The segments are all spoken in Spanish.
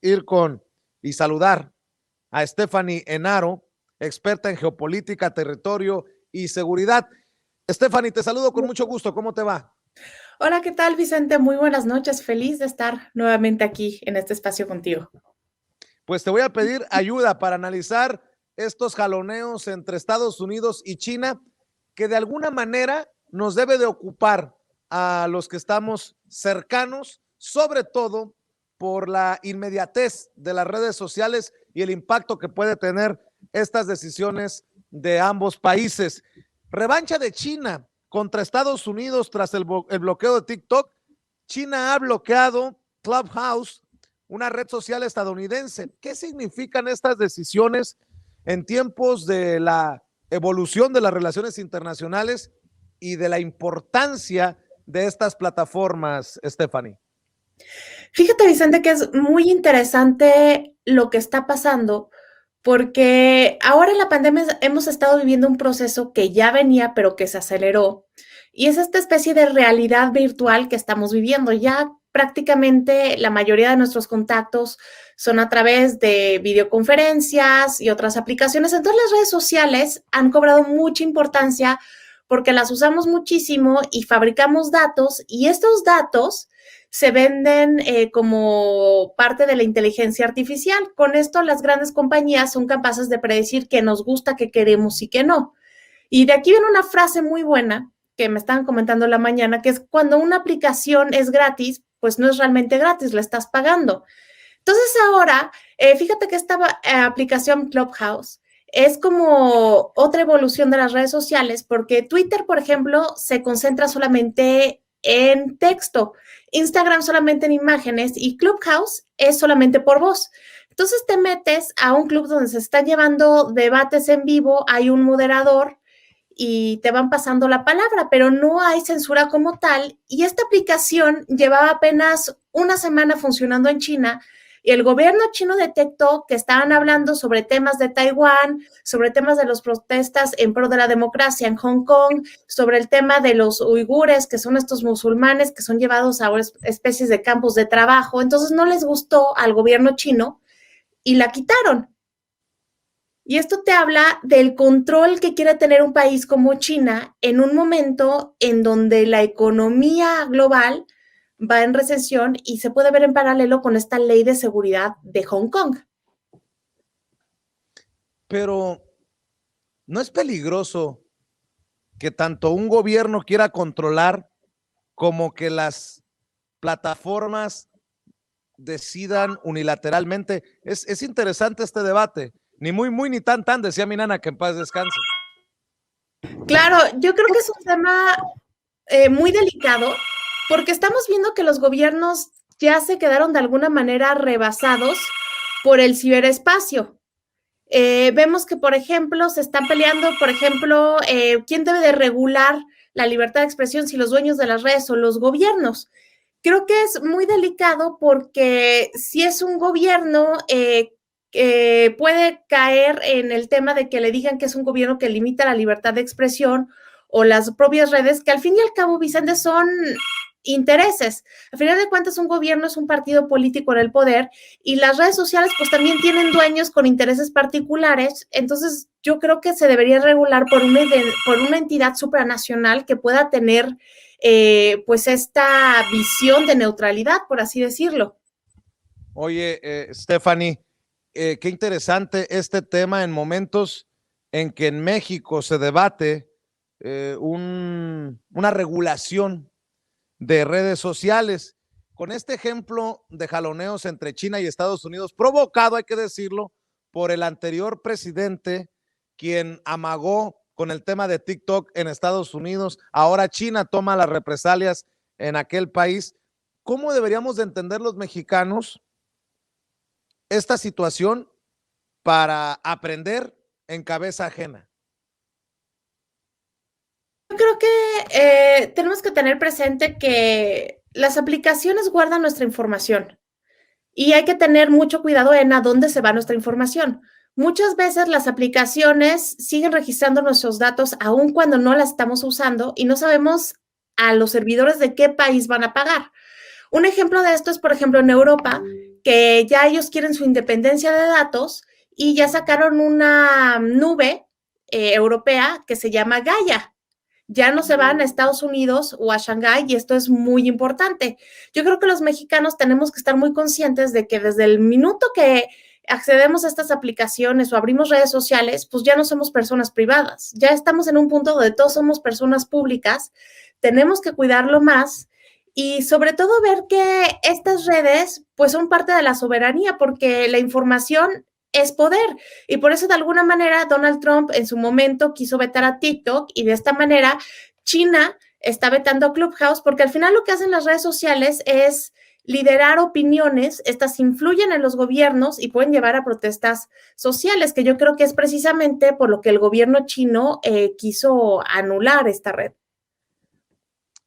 ir con y saludar a Stephanie Enaro, experta en geopolítica, territorio y seguridad. Stephanie, te saludo con mucho gusto. ¿Cómo te va? Hola, ¿qué tal, Vicente? Muy buenas noches. Feliz de estar nuevamente aquí en este espacio contigo. Pues te voy a pedir ayuda para analizar estos jaloneos entre Estados Unidos y China, que de alguna manera nos debe de ocupar a los que estamos cercanos, sobre todo por la inmediatez de las redes sociales y el impacto que puede tener estas decisiones de ambos países. Revancha de China contra Estados Unidos tras el bloqueo de TikTok. China ha bloqueado Clubhouse, una red social estadounidense. ¿Qué significan estas decisiones en tiempos de la evolución de las relaciones internacionales y de la importancia de estas plataformas, Stephanie? Fíjate, Vicente, que es muy interesante lo que está pasando, porque ahora en la pandemia hemos estado viviendo un proceso que ya venía, pero que se aceleró, y es esta especie de realidad virtual que estamos viviendo. Ya prácticamente la mayoría de nuestros contactos son a través de videoconferencias y otras aplicaciones. Entonces las redes sociales han cobrado mucha importancia porque las usamos muchísimo y fabricamos datos, y estos datos se venden como parte de la inteligencia artificial. Con esto las grandes compañías son capaces de predecir qué nos gusta, qué queremos y qué no. Y de aquí viene una frase muy buena que me estaban comentando la mañana, que es: cuando una aplicación es gratis, pues no es realmente gratis, la estás pagando. Entonces ahora, fíjate que esta aplicación Clubhouse es como otra evolución de las redes sociales, porque Twitter, por ejemplo, se concentra solamente en texto, Instagram solamente en imágenes y Clubhouse es solamente por voz. Entonces te metes a un club donde se están llevando debates en vivo, hay un moderador y te van pasando la palabra, pero no hay censura como tal. Y esta aplicación llevaba apenas una semana funcionando en China, y el gobierno chino detectó que estaban hablando sobre temas de Taiwán, sobre temas de las protestas en pro de la democracia en Hong Kong, sobre el tema de los uigures, que son estos musulmanes que son llevados a especies de campos de trabajo. Entonces no les gustó al gobierno chino y la quitaron. Y esto te habla del control que quiere tener un país como China en un momento en donde la economía global va en recesión, y se puede ver en paralelo con esta ley de seguridad de Hong Kong. Pero ¿no es peligroso que tanto un gobierno quiera controlar como que las plataformas decidan unilateralmente? Es interesante este debate. Ni muy, muy, ni tan, tan, decía mi nana, que en paz descanse. Claro, yo creo que es un tema muy delicado, porque estamos viendo que los gobiernos ya se quedaron de alguna manera rebasados por el ciberespacio. Vemos que, por ejemplo, se están peleando, por ejemplo, quién debe de regular la libertad de expresión, si los dueños de las redes o los gobiernos. Creo que es muy delicado, porque si es un gobierno, puede caer en el tema de que le digan que es un gobierno que limita la libertad de expresión, o las propias redes, que al fin y al cabo, Vicente, son intereses. Al final de cuentas, un gobierno es un partido político en el poder, y las redes sociales pues también tienen dueños con intereses particulares. Entonces yo creo que se debería regular por una entidad supranacional que pueda tener pues esta visión de neutralidad, por así decirlo. Oye, Stephanie, qué interesante este tema en momentos en que en México se debate una regulación de redes sociales. Con este ejemplo de jaloneos entre China y Estados Unidos, provocado, hay que decirlo, por el anterior presidente, quien amagó con el tema de TikTok en Estados Unidos. Ahora China toma las represalias en aquel país. ¿Cómo deberíamos de entender los mexicanos esta situación para aprender en cabeza ajena? Yo creo que tenemos que tener presente que las aplicaciones guardan nuestra información, y hay que tener mucho cuidado en a dónde se va nuestra información. Muchas veces las aplicaciones siguen registrando nuestros datos aun cuando no las estamos usando, y no sabemos a los servidores de qué país van a pagar. Un ejemplo de esto es, por ejemplo, en Europa, que ya ellos quieren su independencia de datos y ya sacaron una nube europea que se llama Gaia. Ya no se van a Estados Unidos o a Shanghái y esto es muy importante. Yo creo que los mexicanos tenemos que estar muy conscientes de que desde el minuto que accedemos a estas aplicaciones o abrimos redes sociales, pues ya no somos personas privadas, ya estamos en un punto donde todos somos personas públicas, tenemos que cuidarlo más y sobre todo ver que estas redes pues son parte de la soberanía porque la información es poder y por eso de alguna manera Donald Trump en su momento quiso vetar a TikTok y de esta manera China está vetando a Clubhouse porque al final lo que hacen las redes sociales es liderar opiniones, estas influyen en los gobiernos y pueden llevar a protestas sociales, que yo creo que es precisamente por lo que el gobierno chino quiso anular esta red.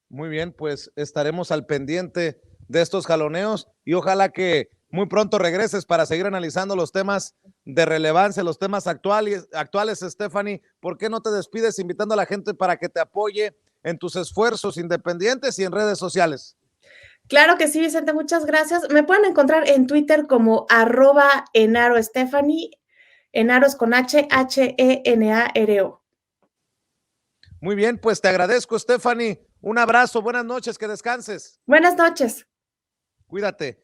Muy bien, pues estaremos al pendiente de estos jaloneos y ojalá que muy pronto regreses para seguir analizando los temas de relevancia, los temas actuales, Stephanie. ¿Por qué no te despides invitando a la gente para que te apoye en tus esfuerzos independientes y en redes sociales? Claro que sí, Vicente, muchas gracias. Me pueden encontrar en Twitter como @EnaroStephanie. Enaro es con Henaro. Muy bien, pues te agradezco, Stephanie. Un abrazo, buenas noches, que descanses. Buenas noches. Cuídate.